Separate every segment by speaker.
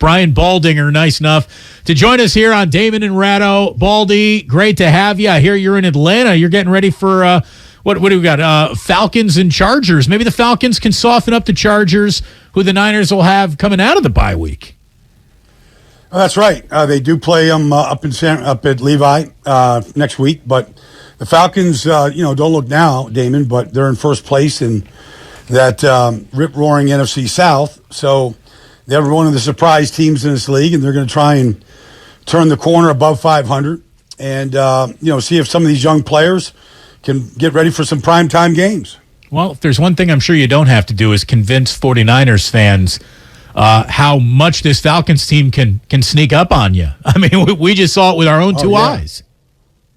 Speaker 1: Brian Baldinger, nice enough to join us here on Damon and Ratto. Baldy, great to have you. I hear you're in Atlanta. You're getting ready for what do we got? Falcons and Chargers. Maybe the Falcons can soften up the Chargers, who the Niners will have coming out of the bye week.
Speaker 2: That's right. They do play them up at Levi next week. But the Falcons, don't look now, Damon, but they're in first place in that rip-roaring NFC South. So they're one of the surprise teams in this league, and they're going to try and turn the corner above 500 and, see if some of these young players can get ready for some primetime games.
Speaker 1: Well, if there's one thing I'm sure you don't have to do is convince 49ers fans how much this Falcons team can sneak up on you. I mean, we just saw it with our own two eyes.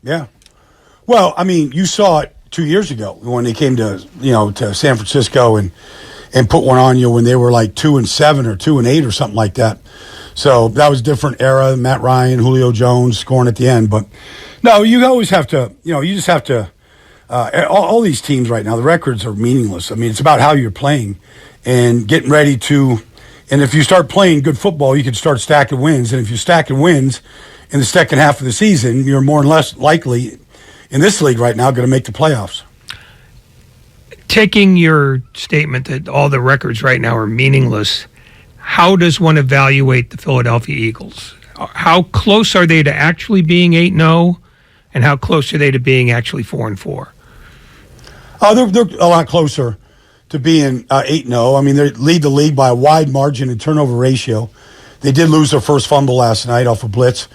Speaker 2: Yeah. Well, I mean, you saw it 2 years ago when they came to San Francisco and put one on you when they were like 2-7 or 2-8 or something like that. So that was a different era. Matt Ryan, Julio Jones scoring at the end. But no, you always have to, you just have to, all these teams right now, the records are meaningless. I mean, it's about how you're playing and getting ready to, and if you start playing good football, you can start stacking wins. And if you're stacking wins in the second half of the season, you're more and less likely in this league right now going to make the playoffs.
Speaker 3: Taking your statement that all the records right now are meaningless, how does one evaluate the Philadelphia Eagles? How close are they to actually being 8-0, and how close are they to being actually 4-4?
Speaker 2: They're a lot closer to being 8-0. I mean, they lead the league by a wide margin in turnover ratio. They did lose their first fumble last night off a blitz,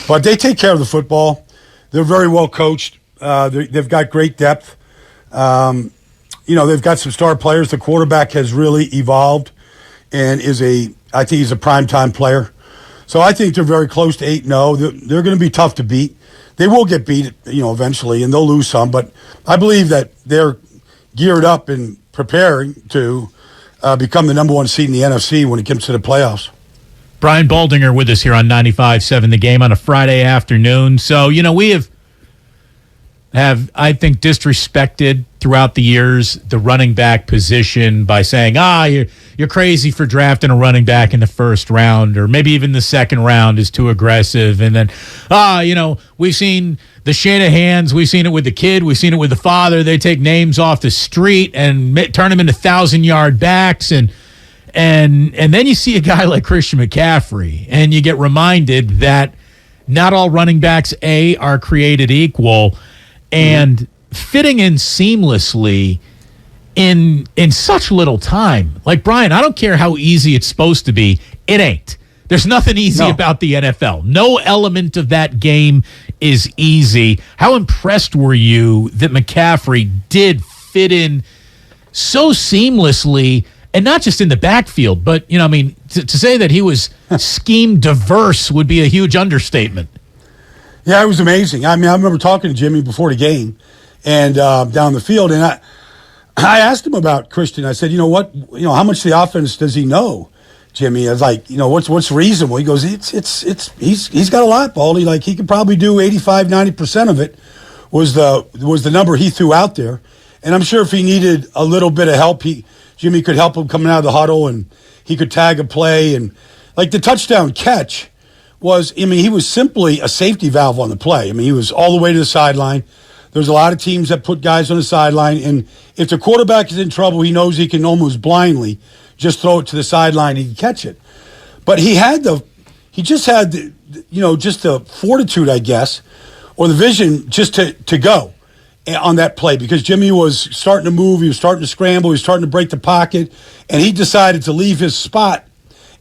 Speaker 2: but they take care of the football. They're very well coached. They've got great depth. They've got some star players. The quarterback has really evolved and I think he's a primetime player. So I think they're very close to 8-0. They're going to be tough to beat. They will get beat, eventually, and they'll lose some. But I believe that they're geared up and preparing to become the number one seed in the NFC when it comes to the playoffs.
Speaker 1: Brian Baldinger with us here on 95.7 The Game on a Friday afternoon. So, we have, I think, disrespected throughout the years the running back position by saying, you're crazy for drafting a running back in the first round, or maybe even the second round is too aggressive. And then, we've seen the Shanahans, we've seen it with the kid, we've seen it with the father. They take names off the street and turn them into 1,000-yard backs. And then you see a guy like Christian McCaffrey, and you get reminded that not all running backs, are created equal. And fitting in seamlessly in such little time. Like, Brian, I don't care how easy it's supposed to be. It ain't. There's nothing easy about the NFL. No element of that game is easy. How impressed were you that McCaffrey did fit in so seamlessly, and not just in the backfield, but, to say that he was scheme diverse would be a huge understatement.
Speaker 2: Yeah, it was amazing. I mean, I remember talking to Jimmy before the game and down the field, and I asked him about Christian. I said, how much of the offense does he know, Jimmy? I was like, what's reasonable? He goes, he's got a lot, Baldy. Like, he could probably do 85-90% of it was the number he threw out there. And I'm sure if he needed a little bit of help, Jimmy could help him coming out of the huddle, and he could tag a play. And like the touchdown catch he was simply a safety valve on the play. I mean, he was all the way to the sideline. There's a lot of teams that put guys on the sideline, and if the quarterback is in trouble, he knows he can almost blindly just throw it to the sideline and he can catch it. But he just had the fortitude, I guess, or the vision just to go on that play, because Jimmy was starting to move, he was starting to scramble, he was starting to break the pocket, and he decided to leave his spot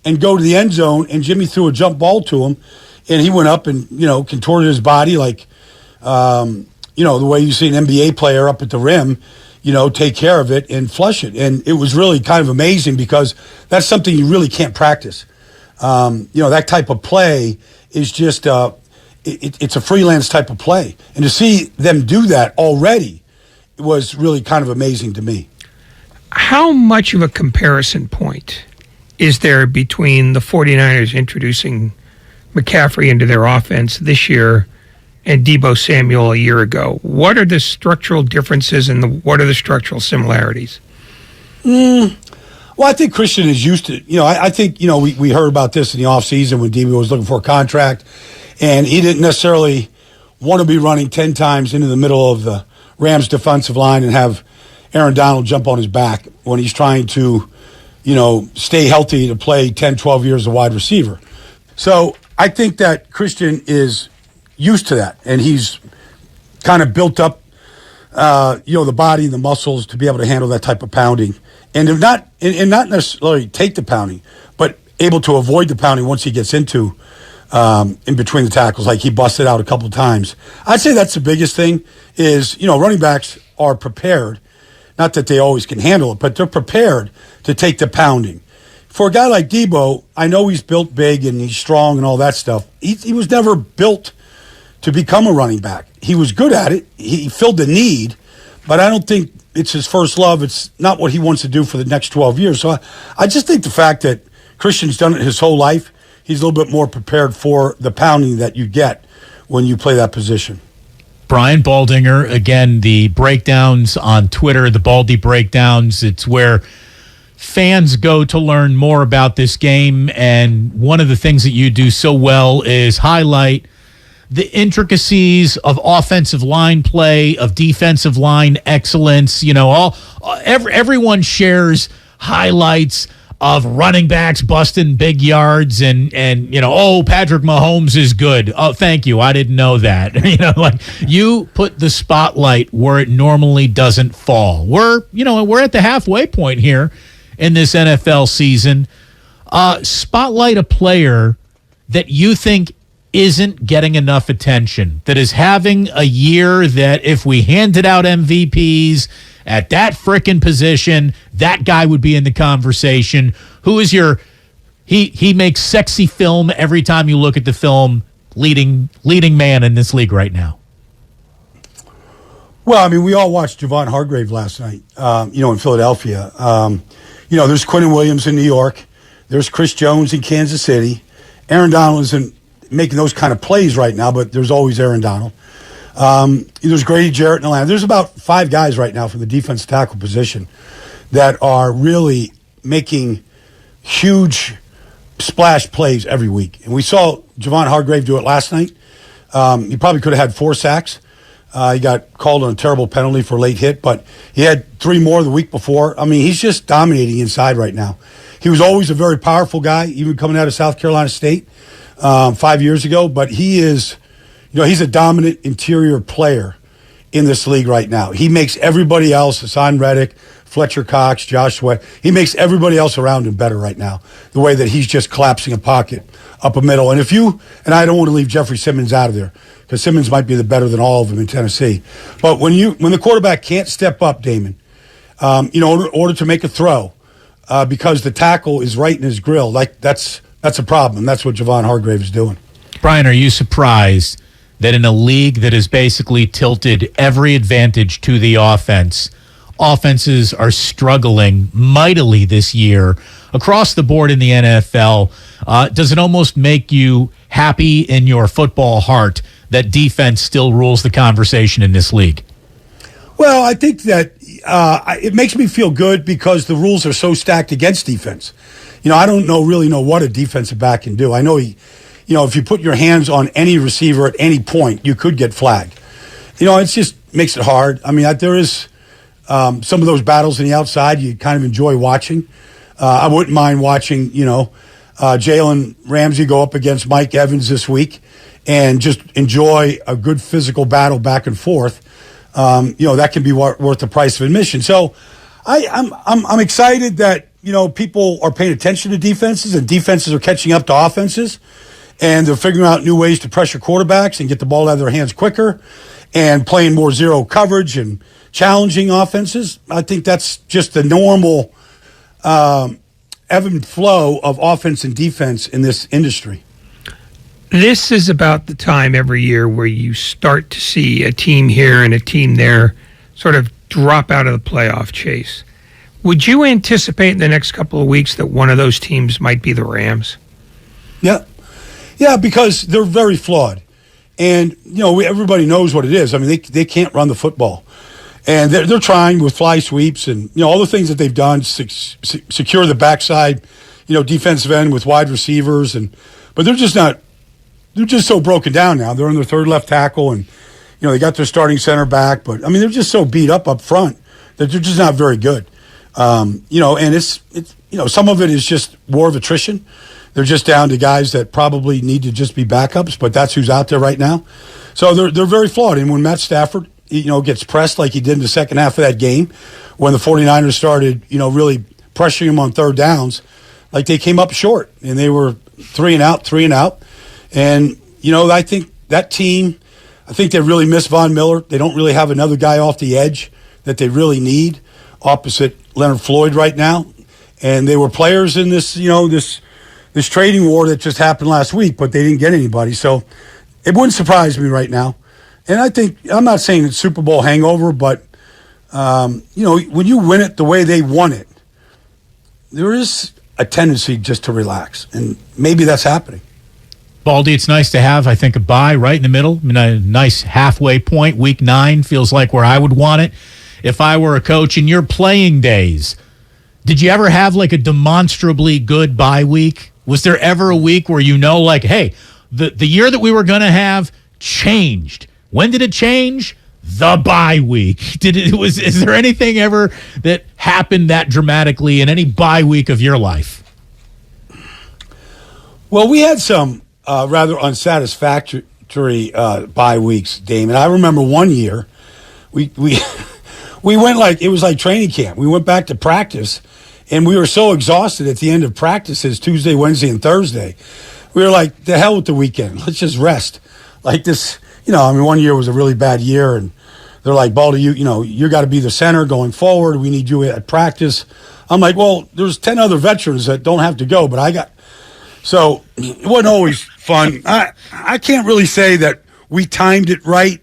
Speaker 2: and go to the end zone, and Jimmy threw a jump ball to him, and he went up and, contorted his body like, the way you see an NBA player up at the rim, take care of it and flush it. And it was really kind of amazing, because that's something you really can't practice. That type of play is just, it's a freelance type of play. And to see them do that already was really kind of amazing to me.
Speaker 3: How much of a comparison point is there between the 49ers introducing McCaffrey into their offense this year and Deebo Samuel a year ago? What are the structural differences and what are the structural similarities?
Speaker 2: Well, I think Christian is used to, I think, we heard about this in the offseason when Debo was looking for a contract, and he didn't necessarily want to be running 10 times into the middle of the Rams defensive line and have Aaron Donald jump on his back when he's trying to, stay healthy to play 10, 12 years as a wide receiver. So I think that Christian is used to that, and he's kind of built up, the body and the muscles to be able to handle that type of pounding. And not necessarily take the pounding, but able to avoid the pounding once he gets into in between the tackles, like he busted out a couple of times. I'd say that's the biggest thing is, running backs are prepared, not that they always can handle it, but they're prepared to take the pounding. For a guy like Debo, I know he's built big and he's strong and all that stuff. He was never built to become a running back. He was good at it. He filled the need, but I don't think it's his first love. It's not what he wants to do for the next 12 years. So I just think the fact that Christian's done it his whole life, he's a little bit more prepared for the pounding that you get when you play that position.
Speaker 1: Brian Baldinger, again, the breakdowns on Twitter, the Baldy breakdowns, it's where fans go to learn more about this game. And one of the things that you do so well is highlight the intricacies of offensive line play, of defensive line excellence. Everyone shares highlights of running backs busting big yards and Patrick Mahomes is good. Oh, thank you. I didn't know that. You put the spotlight where it normally doesn't fall. We're at the halfway point here in this NFL season. Spotlight a player that you think isn't getting enough attention, that is having a year that if we handed out MVPs at that frickin' position, that guy would be in the conversation. Who is he makes sexy film every time you look at the film, leading man in this league right now?
Speaker 2: Well, we all watched Javon Hargrave last night, in Philadelphia. There's Quinnen Williams in New York. There's Chris Jones in Kansas City. Aaron Donald isn't making those kind of plays right now, but there's always Aaron Donald. There's Grady Jarrett in Atlanta. There's about 5 guys right now from the defensive tackle position that are really making huge splash plays every week. And we saw Javon Hargrave do it last night. He probably could have had 4 sacks. He got called on a terrible penalty for a late hit, but he had 3 more the week before. He's just dominating inside right now. He was always a very powerful guy, even coming out of South Carolina State 5 years ago, but he is, he's a dominant interior player in this league right now. He makes everybody else, Hassan Reddick, Fletcher Cox, Josh Sweat, he makes everybody else around him better right now, the way that he's just collapsing a pocket up a middle. And I don't want to leave Jeffrey Simmons out of there, because Simmons might be the better than all of them in Tennessee. But when the quarterback can't step up, Damon, in order to make a throw, because the tackle is right in his grill, that's a problem. That's what Javon Hargrave is doing.
Speaker 1: Brian, are you surprised that in a league that has basically tilted every advantage to the offenses are struggling mightily this year across the board in the NFL? Does it almost make you happy in your football heart that defense still rules the conversation in this league?
Speaker 2: Well, I think that it makes me feel good because the rules are so stacked against defense. I don't really know what a defensive back can do. I know if you put your hands on any receiver at any point, you could get flagged. It just makes it hard. There is some of those battles on the outside you kind of enjoy watching. I wouldn't mind watching, Jalen Ramsey go up against Mike Evans this week and just enjoy a good physical battle back and forth. That can be worth the price of admission. So I'm excited that, people are paying attention to defenses and defenses are catching up to offenses, and they're figuring out new ways to pressure quarterbacks and get the ball out of their hands quicker and playing more zero coverage and challenging offenses. I think that's just the normal ebb and flow of offense and defense in this industry.
Speaker 3: This is about the time every year where you start to see a team here and a team there sort of drop out of the playoff chase. Would you anticipate in the next couple of weeks that one of those teams might be the Rams?
Speaker 2: Yeah. Yeah, because they're very flawed. And, everybody knows what it is. They can't run the football. And they're trying with fly sweeps and, all the things that they've done, secure the backside, defensive end with wide receivers. But they're just so broken down now. They're on their third left tackle and, they got their starting center back. But, they're just so beat up front that they're just not very good. And it's some of it is just war of attrition. They're just down to guys that probably need to just be backups, but that's who's out there right now. So they're very flawed. And when Matt Stafford, gets pressed like he did in the second half of that game, when the 49ers started, really pressuring him on third downs, like they came up short and they were 3 and out. And, I think that team, they really miss Von Miller. They don't really have another guy off the edge that they really need opposite Leonard Floyd right now. And they were players in this, this trading war that just happened last week, but they didn't get anybody. So it wouldn't surprise me right now. And I'm not saying it's Super Bowl hangover, but, when you win it the way they won it, there is a tendency just to relax. And maybe that's happening.
Speaker 1: Baldy, it's nice to have, a bye right in the middle. A nice halfway point. Week 9 feels like where I would want it if I were a coach. In your playing days, did you ever have a demonstrably good bye week? Was there ever a week where hey, the year that we were going to have changed? When did it change? The bye week. Is there anything ever that happened that dramatically in any bye week of your life? Well, we had some rather unsatisfactory bye weeks, Damon. I remember one year we went it was like training camp. We went back to practice, and we were so exhausted at the end of practices Tuesday, Wednesday, and Thursday. We were like, the hell with the weekend. Let's just rest. Like this, one year was a really bad year, and they're like, Baldy, you got to be the center going forward. We need you at practice. I'm like, well, there's 10 other veterans that don't have to go, but I got. So it wasn't always fun. I can't really say that we timed it right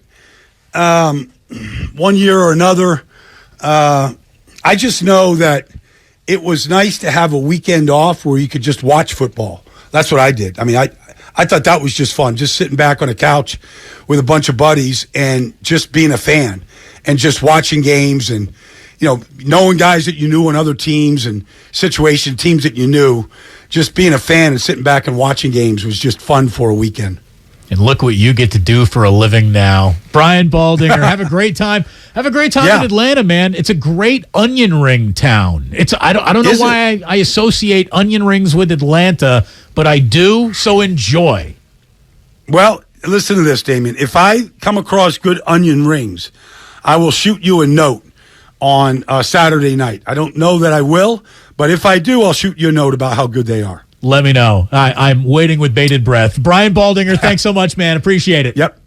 Speaker 1: one year or another. I just know that it was nice to have a weekend off where you could just watch football. That's what I did. I thought that was just fun, just sitting back on a couch with a bunch of buddies and just being a fan and just watching games and, knowing guys that you knew on other teams and teams that you knew. Just being a fan and sitting back and watching games was just fun for a weekend. And look what you get to do for a living now. Brian Baldinger, have a great time. Have a great time in Atlanta, man. It's a great onion ring town. I don't know why I associate onion rings with Atlanta, but I do, so enjoy.
Speaker 2: Well, listen to this, Damien. If I come across good onion rings, I will shoot you a note on Saturday night. I don't know that I will, but if I do, I'll shoot you a note about how good they are.
Speaker 1: Let me know. I'm waiting with bated breath. Brian Baldinger, thanks so much, man. Appreciate it.
Speaker 2: Yep.